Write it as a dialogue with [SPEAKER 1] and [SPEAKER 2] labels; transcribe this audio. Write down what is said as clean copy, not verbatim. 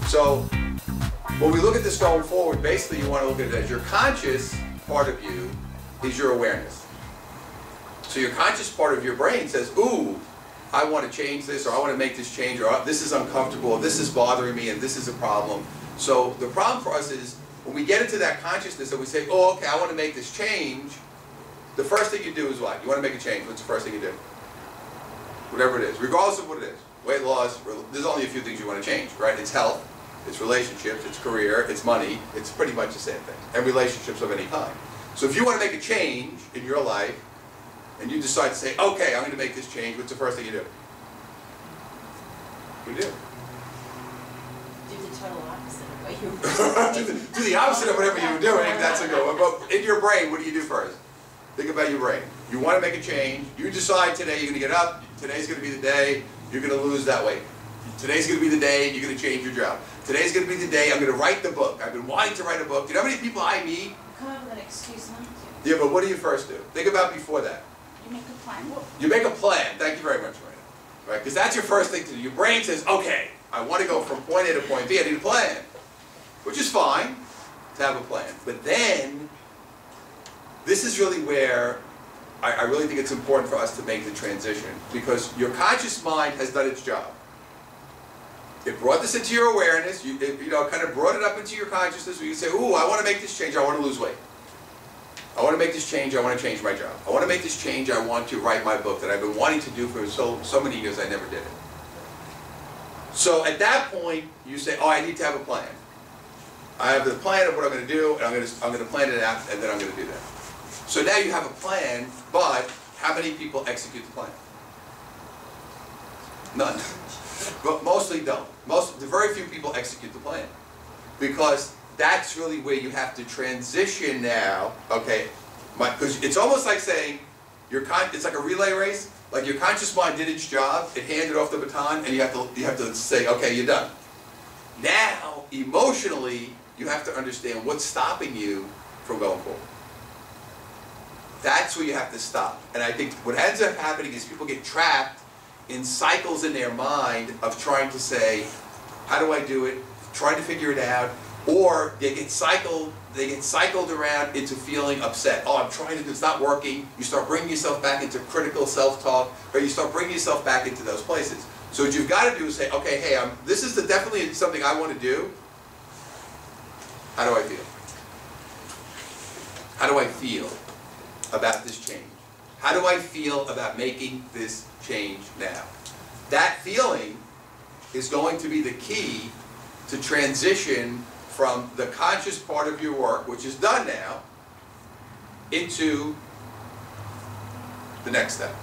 [SPEAKER 1] So when we look at this going forward, basically you want to look at it as your conscious part of you is your awareness. So your conscious part of your brain says, ooh, I want to change this, or I want to make this change, or this is uncomfortable, or this is bothering me, and this is a problem. So the problem for us is when we get into that consciousness and we say, oh, okay, I want to make this change, the first thing you do is what? You want to make a change. What's the first thing you do? Whatever it is, regardless of what it is. Weight loss, there's only a few things you want to change, right? It's health, it's relationships, it's career, it's money, it's pretty much the same thing. And relationships of any kind. So if you want to make a change in your life, and you decide to say, okay, I'm going to make this change, what's the first thing you do? What do you do?
[SPEAKER 2] Do the total opposite of what you were doing.
[SPEAKER 1] do the opposite of whatever you were doing, that's a good one. But in your brain, what do you do first? Think about your brain. You want to make a change, you decide today you're going to get up, today's going to be the day you're going to lose that weight. Today's going to be the day you're going to change your job. Today's going to be the day I'm going to write the book. I've been wanting to write a book. Do you know how many people I meet?
[SPEAKER 2] Come up with an excuse not to.
[SPEAKER 1] Yeah, but what do you first do? Think about before that.
[SPEAKER 2] You make a plan.
[SPEAKER 1] You make a plan. Thank you very much, Marina. Right? Because that's your first thing to do. Your brain says, okay, I want to go from point A to point B. I need a plan. Which is fine to have a plan. But then, this is really where I really think it's important for us to make the transition. Because your conscious mind has done its job. It brought this into your awareness. You kind of brought it up into your consciousness where you say, ooh, I want to make this change. I want to lose weight. I want to make this change. I want to change my job. I want to make this change. I want to write my book that I've been wanting to do for so many years. I never did it. So at that point, you say, oh, I need to have a plan. I have the plan of what I'm going to do, and I'm going to plan it out, and then I'm going to do that. So now you have a plan, but how many people execute the plan? None. But mostly don't. Very few people execute the plan. Because that's really where you have to transition now, okay? Because it's almost like saying, it's like a relay race. Like your conscious mind did its job, it handed off the baton, and you have to say, okay, you're done. Now, emotionally, you have to understand what's stopping you from going forward. That's where you have to stop. And I think what ends up happening is people get trapped in cycles in their mind of trying to say, how do I do it? Trying to figure it out. Or they get cycled around into feeling upset. Oh, I'm trying to do, it's not working. You start bringing yourself back into critical self-talk, or you start bringing yourself back into those places. So what you've got to do is say, okay, hey, this is definitely something I want to do. How do I feel? How do I feel about this change? How do I feel about making this change now? That feeling is going to be the key to transition from the conscious part of your work, which is done now, into the next step.